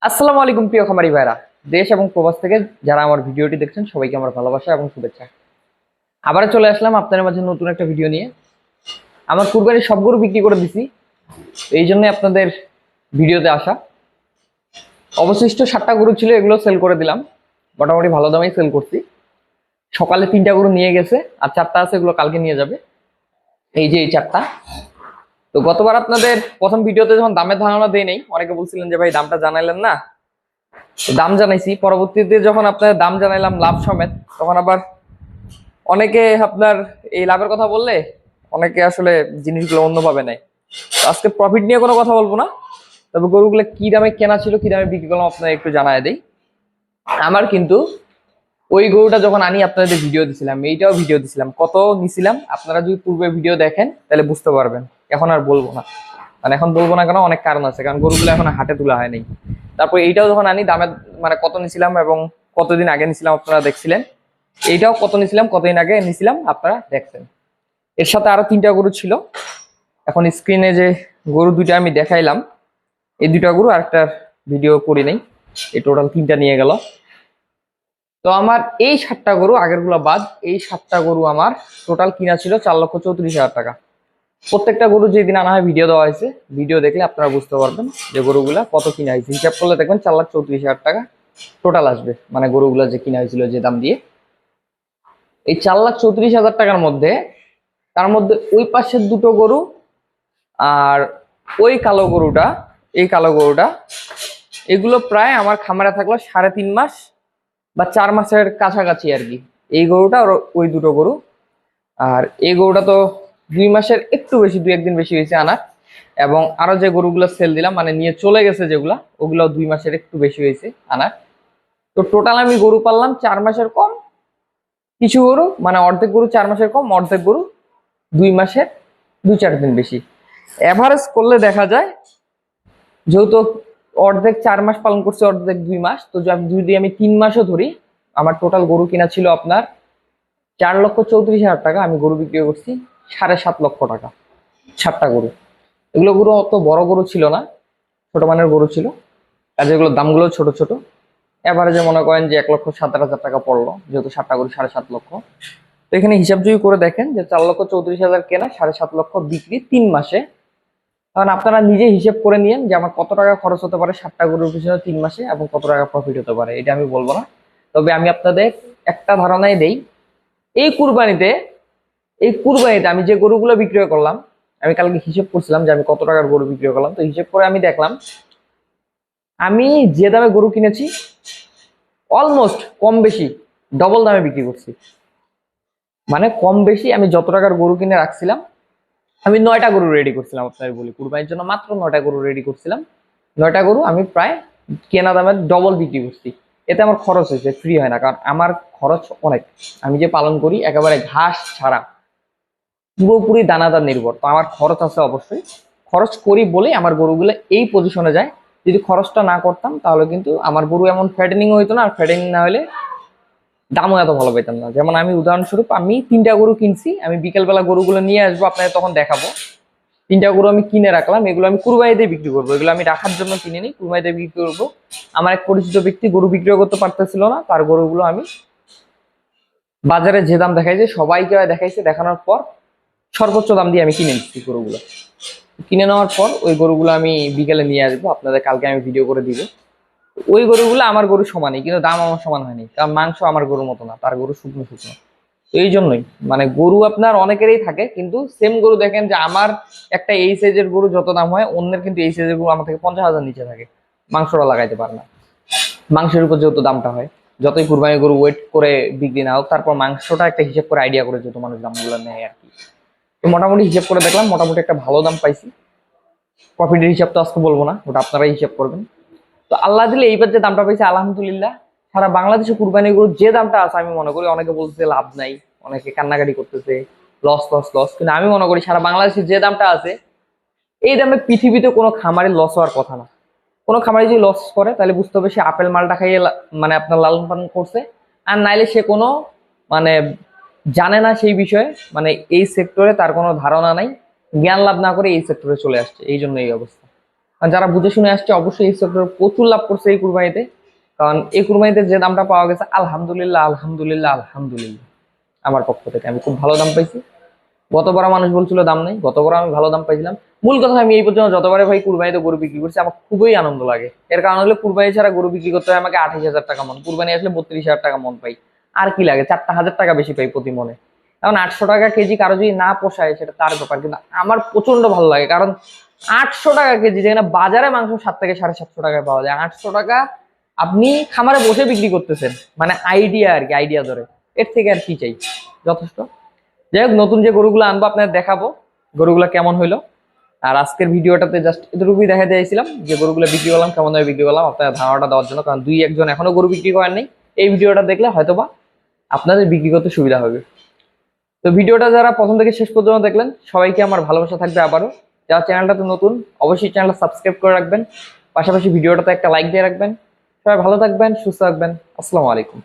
আসসালামু আলাইকুম প্রিয় খামারি ভাইরা, দেশ এবং প্রবাস থেকে যারা আমার ভিডিওটি দেখছেন সবাইকে আমার ভালোবাসা এবং শুভেচ্ছা। আবার চলে আসলাম আপনাদের মাঝে নতুন একটা ভিডিও নিয়ে। আমার কুরবানির সব গরু বিক্রি করে দিছি, এই জন্য আপনাদের ভিডিওতে আসা। অবশিষ্ট 7টা গরু ছিল, এগুলো সেল করে দিলাম, মোটামুটি ভালো দামেই সেল করছি। সকালে 3টা গরু নিয়ে গেছে, আর 4টা আছে, এগুলো কালকে নিয়ে যাবে। এই যে এই 4টা। তো গতবার আপনাদের প্রথম ভিডিওতে যখন দামের ধারণা দেই নেই, অনেকে বলছিলেন যে ভাই দামটা জানাইলেন না। দাম জানাইছি, পরবর্তীতে যখন আপনার দাম জানাইলাম লাভ সমেত, তখন আবার অনেকে আপনার এই লাভের কথা বললে অনেকে আসলে জিনিসগুলো অন্যভাবে নেয়। তো আজকে প্রফিট নিয়ে কোনো কথা বলবো না, তবে গরুগুলো কি দামে কেনা ছিল, কি দামে বিক্রি করলাম আপনার একটু জানাই দেই। আমার কিন্তু ওই গরুটা যখন আনি আপনাদের ভিডিও দিছিলাম, এইটাও ভিডিও দিছিলাম, কত নিছিলাম আপনারা যদি পূর্বে ভিডিও দেখেন তাহলে বুঝতে পারবেন। এখন আর বলবো না, মানে এখন বলবো না কেন, অনেক কারণ আছে, কারণ গরুগুলো এখন হাটে তোলা হয়নি। তারপর এইটাও যখন আনি দামের মানে কত নিছিলাম এবং কতদিন আগে নিছিলাম আপনারা দেখছিলেন। এইটাও কত নিছিলাম, কতদিন আগে নিছিলাম আপনারা দেখছেন। এর সাথে আরো 3টা গরু ছিল। এখন স্ক্রিনে যে গরু দুইটা আমি দেখাইলাম, এই 2টা গরু আরেকটা ভিডিও করি নাই, এই টোটাল 3টা নিয়ে গেল। তো আমার এই 7টা গরু, আগের গুলা বাদ, এই 7টা গরু আমার টোটাল কিনা ছিল 4,34,000 টাকা। প্রত্যেকটা গরু যেদিন আনা হয় ভিডিও দেওয়া হয়েছে, ভিডিও দেখলে আপনারা বুঝতে পারবেন যে গরুগুলা কত কিনা হয়েছে। হিসাব করলে দেখবেন 4,34,000 টাকা টোটাল আসবে, মানে গরুগুলা যে কিনা হয়েছিল যে দাম দিয়ে। এই 4,34,000 টাকার মধ্যে, তার মধ্যে ওই পাশের 2টো গরু আর ওই কালো গরুটা, এই কালো গরুটা, এগুলো প্রায় আমার খামারে থাকলো 3.5 মাস বা 4 মাসের কাছাকাছি আর কি। এই গরুটা আর ওই 2টো গরু। আর এই গরুটা তো 2 মাসের একটু বেশি, 2-1 দিন বেশি হয়েছে আনার। এবং আরো যে গরুগুলো সেল দিলাম, মানে নিয়ে চলে গেছে যেগুলা, ওগুলো 2 মাসের একটু বেশি হয়েছে আনার। তো টোটাল আমি গরু পাললাম 4 মাসের কম, কিছু গরু মানে অর্ধেক গরু 4 মাসের কম, অর্ধেক গরু 2 মাসের 2-4 দিন বেশি। এভারেজ করলে দেখা যায়, যেহেতু অর্ধেক 4 মাস পালন করছি, অর্ধেক 2 মাস, তো যদি আমি 3 মাসও ধরি, আমার টোটাল গরু কিনা ছিল আপনার 4,34,000 টাকা। আমি গরু বিক্রি করছি 7.5 লক্ষ টাকা, 7টা গরু। এগুলো গরু অত বড় গরু ছিল না, ছোট মানের গরু ছিল, কাজে এগুলোর দামগুলো ছোট ছোট। এভারেজে মনে করেন যে 1,17,000 টাকা পড়লো, যেহেতু 7টা গরু 7.5 লক্ষ। তো এখানে হিসাব যদি করে দেখেন যে 4,34,000 কেনা, 7.5 লক্ষ বিক্রি 3 মাসে, কারণ আপনারা নিজে হিসেব করে নিয়েন যে আমার কত টাকা খরচ হতে পারে 7টা গরুর পিছনে 3 মাসে, এবং কত টাকা প্রফিট হতে পারে, এটা আমি বলবো না। তবে আমি আপনাদের একটা ধারণাই দেই, এই কুরবানিতে আমি যে গরুগুলো বিক্রি করলাম, আমি কালকে হিসেব করছিলাম যে আমি কত টাকার গরু বিক্রি করলাম। তো হিসেব করে আমি দেখলাম, আমি যে দামে গরু কিনেছি অলমোস্ট কম বেশি ডবল দামে বিক্রি করছি। মানে কম বেশি আমি যত টাকার গরু কিনে রাখছিলাম, আমি 9টা গরু রেডি করছিলাম আপনাদের বলি, কুরবানির জন্য মাত্র 9টা গরু রেডি করছিলাম। 9টা গরু আমি প্রায় কেনা দামের ডবল বিক্রি করছি। এতে আমার খরচ হয়েছে, ফ্রি হয় না, কারণ আমার খরচ অনেক। আমি যে পালন করি একেবারে ঘাস ছাড়া, পুরোপুরি দানাদার নির্ভর, তো আমার খরচ আছে অবশ্যই। খরচ করি বলেই আমার গরুগুলো এই পজিশনে যায়। যদি খরচটা না করতাম তাহলে কিন্তু আমার গরু এমন ফ্যাটেনিং হইতো না, আর ফ্যাটেনিং না হলে দামও এত ভালো পেতাম না। যেমন আমি উদাহরণস্বরূপ, আমি 3টা গরু কিনছি, আমি বিকেলবেলা গরুগুলো নিয়ে আসবো, আপনাদের তখন দেখাবো। 3টা গরু আমি কিনে রাখলাম, এগুলো আমি কুরবানিতে বিক্রি করবো, এগুলো আমি রাখার জন্য কিনিনি, কুরবানিতে বিক্রি করবো। আমার এক পরিচিত ব্যক্তি গরু বিক্রি করতে পারতেছিল না, তার গরুগুলো আমি বাজারে যে দাম দেখাইছে সবাইকে দেখাইছে, দেখানোর পর সর্বোচ্চ দাম দিয়ে আমি কিনে নিচ্ছি গরুগুলো। কিনে নেওয়ার পর ওই গরুগুলো আমি বিকেলে নিয়ে আসবো, আপনাদের কালকে আমি ভিডিও করে দিব। ওই গরুগুলো আমার গরু সমানই, কিন্তু দাম আমার সমান হয়নি, কারণ মাংস আমার গরুর মতো না, তার গরু শুকনো শুকনো। তো এই জন্যই মানে গরু আপনার অনেকেরই থাকে, কিন্তু সেম গরু দেখেন যে আমার একটা এই সাইজের গরু যত দাম হয়, অন্যের কিন্তু এই সাইজের গরু আমার থেকে 50,000 নিচে থাকে, মাংসটা লাগাইতে পারে না। মাংসের উপর যেহেতু দামটা হয়, যতই কুরবানি গরু ওয়েট করে বিক্রি না হোক, তারপর মাংসটা একটা হিসেব করে আইডিয়া করে যেহেতু মানুষ দামগুলো নেয় আর কি। তো মোটামুটি হিসেব করে দেখলাম, মোটামুটি একটা ভালো দাম পাইছি। প্রফিটের হিসাব তো আজকে বলবো না, ওটা আপনারাই হিসাব করবেন। তো আল্লাহ দিলে এইবার যে দামটা পাইছে আলহামদুলিল্লাহ। সারা বাংলাদেশে কুরবানি গরুর যে দামটা আছে, আমি মনে করি, অনেকে বলতেছে লাভ নাই, অনেকে কান্নাকাটি করতেছে লস লস লস, কিন্তু আমি মনে করি সারা বাংলাদেশে যে দামটা আছে, এই দামে পৃথিবীতে কোনো খামারের লস হওয়ার কথা না। কোনো খামারি যদি লস করে তাহলে বুঝতে হবে সে আপেল মালটা খাইয়ে মানে আপনার লালন পালন করছে, আর নাইলে সে কোনো মানে জানে না সেই বিষয়ে, মানে এই সেক্টরে তার কোনো ধারণা নাই, জ্ঞান লাভ না করে এই সেক্টরে চলে আসছে, এই জন্য এই অবস্থা। আর যারা বুঝে শুনে আসছে অবশ্যই এই সেক্টর প্রচুর লাভ করছে এই কুরবানিতে। কারণ এই কুরবানিতে যে দামটা পাওয়া গেছে, আলহামদুলিল্লাহ আলহামদুলিল্লাহ আলহামদুলিল্লাহ, আমার পক্ষ থেকে আমি খুব ভালো দাম পাইছি। গতবার মানুষ বলছিল দাম নেই, গতবার আমি ভালো দাম পাইছিলাম। মূল কথা, আমি এই পর্যন্ত যতবারে ভাই কুরবানিতে গরু বিক্রি করছি আমার খুবই আনন্দ লাগে। এর কারণ হলো কুরবানি ছাড়া গরু বিক্রি করতে হয় আমাকে 28,000 টাকা মন, কুরবানি আসলে 32,000 টাকা মন পাই। আর কি লাগে, 4,000 টাকা বেশি পাই প্রতি মনে। এখন 800 টাকা কেজি কারো যদি না পোষায় সেটা তার ব্যাপার, কিন্তু আমার প্রচন্ড ভালো লাগে। কারণ 800 টাকা কেজি, যেখানে বাজারে মাংস 7 থেকে 750 টাকায় পাওয়া যায়, 800 টাকা আপনি খামারে বসে বিক্রি করতেছেন। মানে আইডিয়া আর কি, আইডিয়া ধরে, এর থেকে আর কি চাই, যথেষ্ট। যাই হোক, নতুন যে গরুগুলো আনবো আপনাদের দেখাবো গরুগুলো কেমন হইলো। আর আজকের ভিডিওটাতে জাস্ট এতটুকুই দেখা দিয়েছিলাম যে গরুগুলো বিক্রি করলাম, কেমন ভাবে বিক্রি করলাম আপনার ধারণাটা দেওয়ার জন্য। কারণ 2-1 জন এখনো গরু বিক্রি করেন নাই, এই ভিডিওটা দেখলে হয়তোবা আপনাদের বিক্রি করতে সুবিধা হবে। তো ভিডিওটা যারা প্রথম থেকে শেষ পর্যন্ত দেখলেন সবাইকে আমার ভালোবাসা থাকবে। আবারও যারা চ্যানেলটাতে নতুন অবশ্যই চ্যানেলটা সাবস্ক্রাইব করে রাখবেন, পাশাপাশি ভিডিওটাতে একটা লাইক দিয়ে রাখবেন। সবাই ভালো থাকবেন, সুস্থ থাকবেন। আসসালামু আলাইকুম।